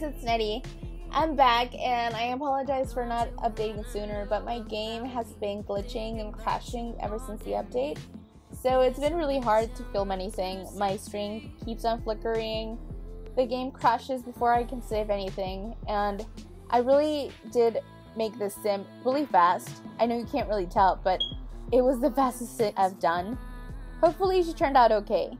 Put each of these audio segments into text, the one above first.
guys, it's Nettie. I'm back and I apologize for not updating sooner, but my game has been glitching and crashing ever since the update. So it's been really hard to film anything. My screen keeps on flickering, the game crashes before I can save anything, and I really did make this sim really fast. I know you can't really tell, but it was the fastest sim I've done. Hopefully she turned out okay.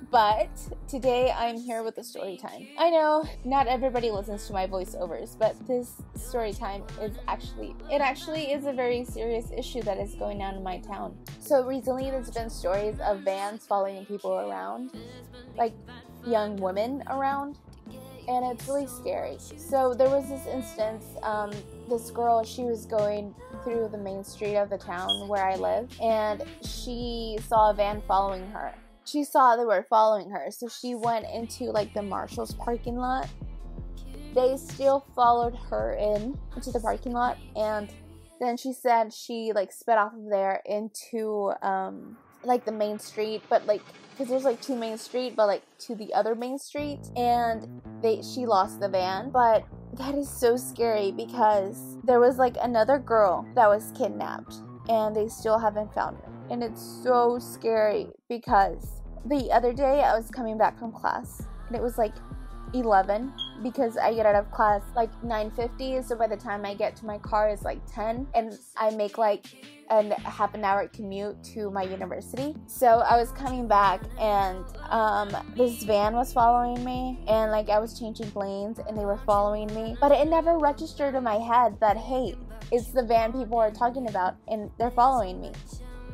But today I'm here with a story time. I know not everybody listens to my voiceovers, but this story time is actually a very serious issue that is going on in my town. So recently there's been stories of vans following people around, like young women around, and it's really scary. So there was this instance, this girl, she was going through the main street of the town where I live, and she saw a van following her. She saw they were following her, so she went into like the Marshall's parking lot. They still followed her into the parking lot, and then she said she like sped off of there into like the main street, but like because there's like two main street, but like to the other main street, and she lost the van. But that is so scary because there was like another girl that was kidnapped, and they still haven't found her. And it's so scary because the other day I was coming back from class and it was like 11 because I get out of class like 9:50, so by the time I get to my car it's like 10, and I make like a half an hour commute to my university. So I was coming back and this van was following me, and like I was changing lanes and they were following me, but it never registered in my head that hey, it's the van people are talking about and they're following me.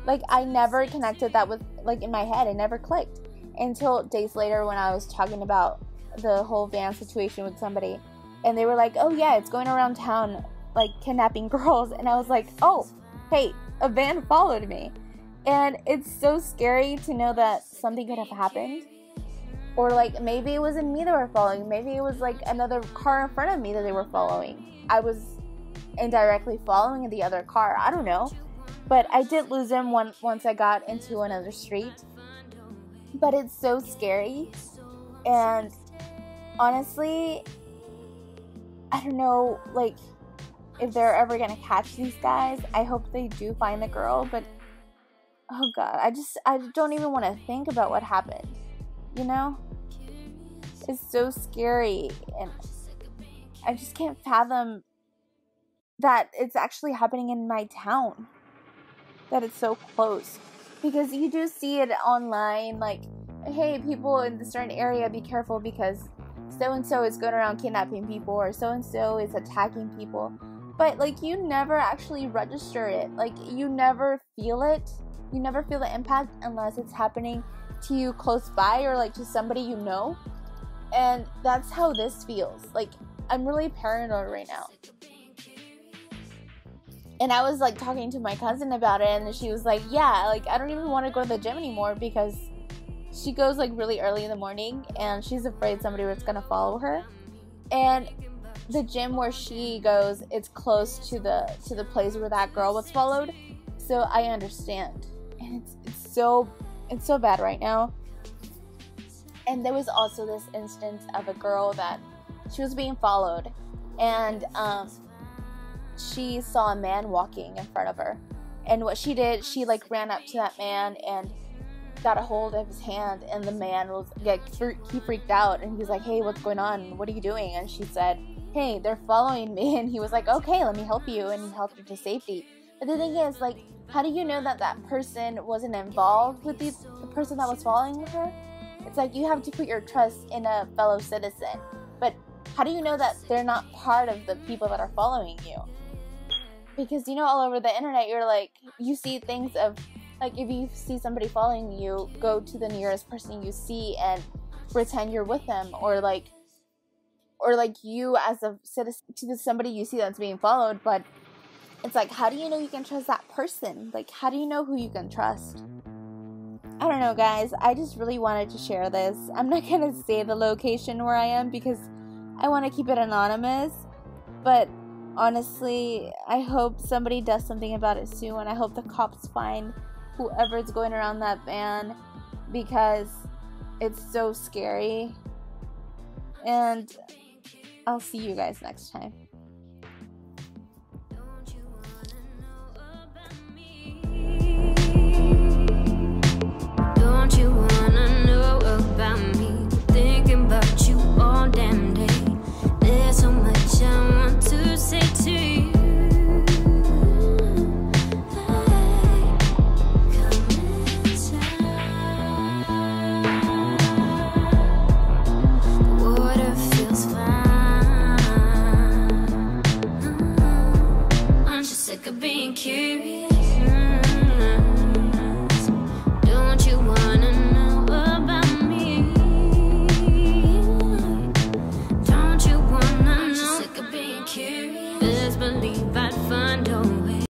Like, I never connected that with, like, in my head. It never clicked until days later when I was talking about the whole van situation with somebody. And they were like, oh, yeah, it's going around town, like, kidnapping girls. And I was like, oh, hey, a van followed me. And it's so scary to know that something could have happened. Or, like, maybe it wasn't me they were following. Maybe it was, like, another car in front of me that they were following. I was indirectly following the other car. I don't know. But I did lose him once I got into another street. But it's so scary. And honestly, I don't know, like, if they're ever gonna catch these guys. I hope they do find the girl. But, oh God, I don't even want to think about what happened. You know? It's so scary. And I just can't fathom that it's actually happening in my town. That it's so close, because you do see it online, like, hey, people in the certain area, be careful because so-and-so is going around kidnapping people, or so-and-so is attacking people, but like you never actually register it, like you never feel it, you never feel the impact unless it's happening to you close by or like to somebody you know. And that's how this feels. Like, I'm really paranoid right now. And I was like talking to my cousin about it, and she was like, yeah, like I don't even want to go to the gym anymore because she goes like really early in the morning and she's afraid somebody was going to follow her. And the gym where she goes, it's close to the place where that girl was followed. So I understand. And it's so bad right now. And there was also this instance of a girl that she was being followed, and she saw a man walking in front of her, and what she did, she like ran up to that man and got a hold of his hand, and the man was like, he freaked out, and he was like, hey, what's going on, what are you doing? And she said, hey, they're following me. And he was like, okay, let me help you, and he helped her to safety. But the thing is, like, how do you know that that person wasn't involved with the person that was following her? It's like you have to put your trust in a fellow citizen, but how do you know that they're not part of the people that are following you? Because, you know, all over the internet, you're like, you see things of, like, if you see somebody following you, go to the nearest person you see and pretend you're with them, or like you as a citizen to somebody you see that's being followed. But it's like, how do you know you can trust that person? Like, how do you know who you can trust? I don't know, guys. I just really wanted to share this. I'm not gonna say the location where I am because I want to keep it anonymous, but honestly, I hope somebody does something about it soon, and I hope the cops find whoever's going around that van, because it's so scary. And I'll see you guys next time.